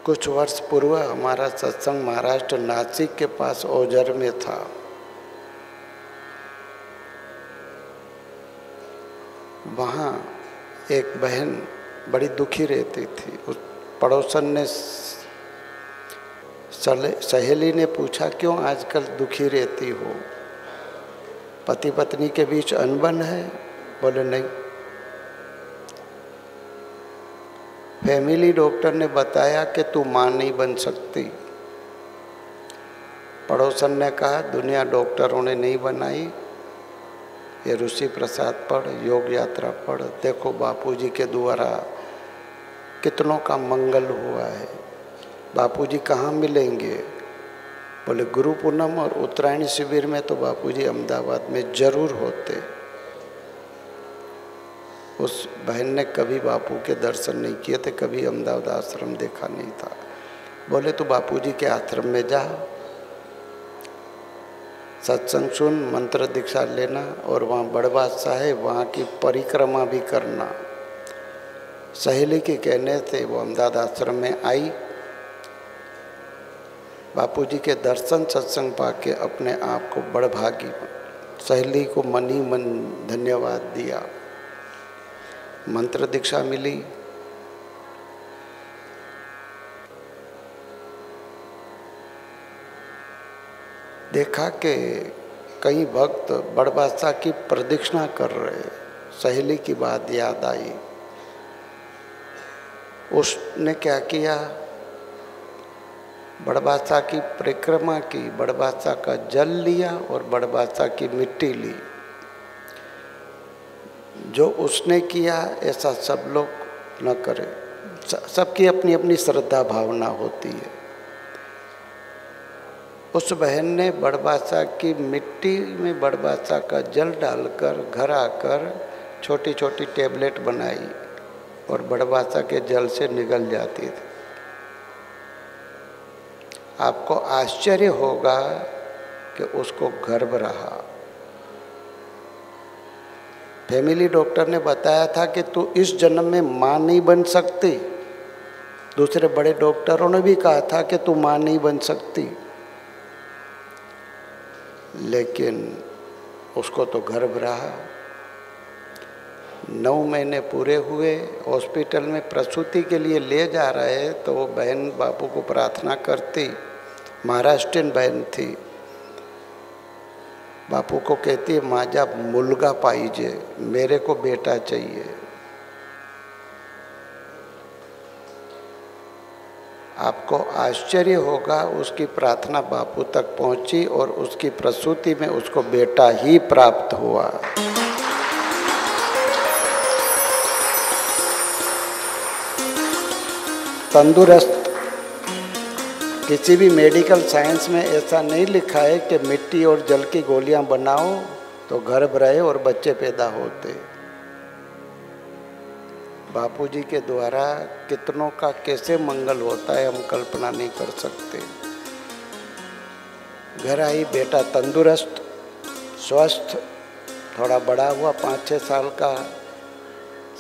कुछ वर्ष पूर्व हमारा सत्संग महाराष्ट्र नासिक के पास ओझर में था। वहाँ एक बहन बड़ी दुखी रहती थी। उस पड़ोसन ने सहेली ने पूछा, क्यों आजकल दुखी रहती हो? पति पत्नी के बीच अनबन है? बोले नहीं। फैमिली डॉक्टर ने बताया कि तू माँ नहीं बन सकती। पड़ोसन ने कहा, दुनिया डॉक्टरों ने नहीं बनाई, ये ऋषि प्रसाद पढ़, योग यात्रा पढ़, देखो बापूजी के द्वारा कितनों का मंगल हुआ है। बापूजी कहाँ मिलेंगे? बोले गुरु पूनम और उत्तरायणी शिविर में तो बापूजी अहमदाबाद में जरूर होते। उस बहन ने कभी बापू के दर्शन नहीं किए थे, कभी अहमदाबाद आश्रम देखा नहीं था। बोले तो बापूजी के आश्रम में जा, सत्संग सुन, मंत्र दीक्षा लेना और वहाँ बड़ बादशाह है, वहाँ की परिक्रमा भी करना। सहेली के कहने से वो अहमदाबाद आश्रम में आई। बापूजी के दर्शन सत्संग पाके अपने आप को बड़भागी, सहेली को मन ही मन धन्यवाद दिया। मंत्र दीक्षा मिली। देखा कि कई भक्त बड़ बादशाह की प्रदक्षिणा कर रहे। सहेली की बात याद आई। उसने क्या किया? बड़ बादशाह की परिक्रमा की, बड़ बादशाह का जल लिया और बड़ बादशाह की मिट्टी ली। जो उसने किया ऐसा सब लोग न करें। सबकी अपनी अपनी श्रद्धा भावना होती है। उस बहन ने बड़ बादशाह की मिट्टी में बड़ बादशाह का जल डालकर घर आकर छोटी छोटी टेबलेट बनाई और बड़ बादशाह के जल से निगल जाती थी। आपको आश्चर्य होगा कि उसको गर्भ रहा। फैमिली डॉक्टर ने बताया था कि तू इस जन्म में माँ नहीं बन सकती। दूसरे बड़े डॉक्टरों ने भी कहा था कि तू माँ नहीं बन सकती, लेकिन उसको तो गर्भ रहा। 9 महीने पूरे हुए। हॉस्पिटल में प्रसूति के लिए ले जा रहे तो वो बहन बापू को प्रार्थना करती, महाराष्ट्रियन बहन थी। बापू को कहती है, माझा मुलगा पाहिजे, मेरे को बेटा चाहिए। आपको आश्चर्य होगा, उसकी प्रार्थना बापू तक पहुंची और उसकी प्रसूति में उसको बेटा ही प्राप्त हुआ। तंदुरुस्त। किसी भी मेडिकल साइंस में ऐसा नहीं लिखा है कि मिट्टी और जल की गोलियां बनाओ तो गर्भ रहे और बच्चे पैदा होते। बापूजी के द्वारा कितनों का कैसे मंगल होता है हम कल्पना नहीं कर सकते। घर आई, बेटा तंदुरुस्त, स्वस्थ, थोड़ा बड़ा हुआ, 5-6 साल का,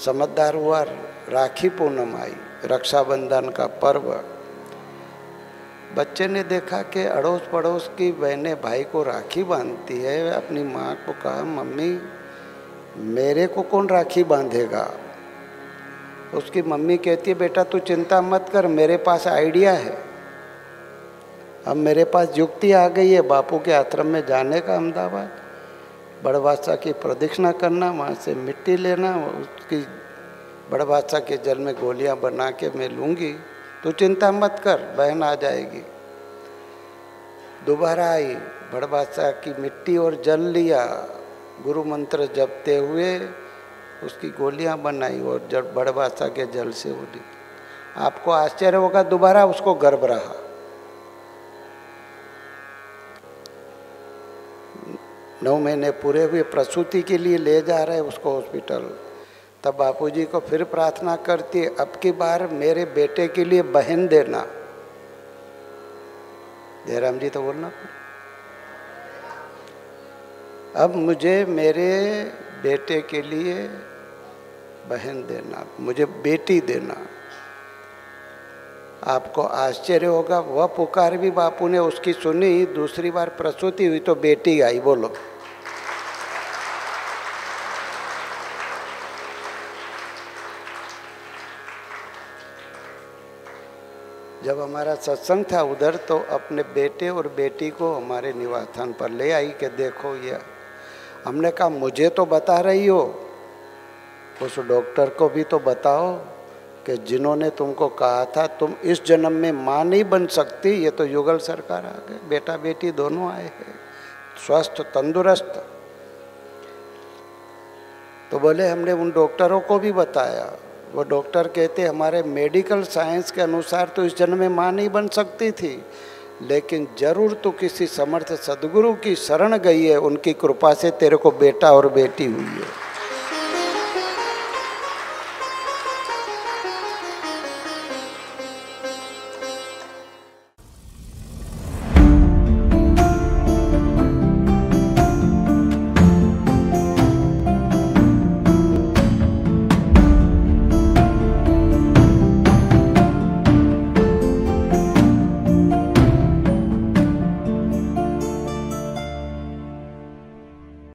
समझदार हुआ। राखी पूनम आई, रक्षाबंधन का पर्व। बच्चे ने देखा कि अड़ोस पड़ोस की बहनें भाई को राखी बांधती है। अपनी माँ को कहा, मम्मी मेरे को कौन राखी बांधेगा? उसकी मम्मी कहती है, बेटा तू चिंता मत कर, मेरे पास आइडिया है। अब मेरे पास युक्ति आ गई है बापू के आश्रम में जाने का, अहमदाबाद बड़ बादशाह की प्रदक्षिणा करना, वहाँ से मिट्टी लेना, उसकी बड़ बादशाह के जल में गोलियां बना के मैं लूँगी, तू चिंता मत कर, बहन आ जाएगी। दोबारा आई, बड़ बादशाह की मिट्टी और जल लिया, गुरु मंत्र जपते हुए उसकी गोलियां बनाई और जब बड़ बादशाह के जल से उड़ी। आपको आश्चर्य होगा, दोबारा उसको गर्भ रहा। 9 महीने पूरे हुए, प्रसूति के लिए ले जा रहे उसको हॉस्पिटल। तब बापूजी को फिर प्रार्थना करती है, अब की बार मेरे बेटे के लिए बहन देना। जयराम जी तो बोलना, अब मुझे मेरे बेटे के लिए बहन देना, मुझे बेटी देना। आपको आश्चर्य होगा, वह पुकार भी बापू ने उसकी सुनी। दूसरी बार प्रसूति हुई तो बेटी आई। बोलो, जब हमारा सत्संग था उधर, तो अपने बेटे और बेटी को हमारे निवास स्थान पर ले आई कि देखो ये। हमने कहा मुझे तो बता रही हो, उस डॉक्टर को भी तो बताओ कि जिन्होंने तुमको कहा था तुम इस जन्म में माँ नहीं बन सकती। ये तो युगल सरकार आ गए, बेटा बेटी दोनों आए हैं, स्वस्थ तंदुरुस्त। तो बोले हमने उन डॉक्टरों को भी बताया। वो डॉक्टर कहते हमारे मेडिकल साइंस के अनुसार तो इस जन्म में माँ नहीं बन सकती थी, लेकिन जरूर तो किसी समर्थ सदगुरु की शरण गई है, उनकी कृपा से तेरे को बेटा और बेटी हुई है।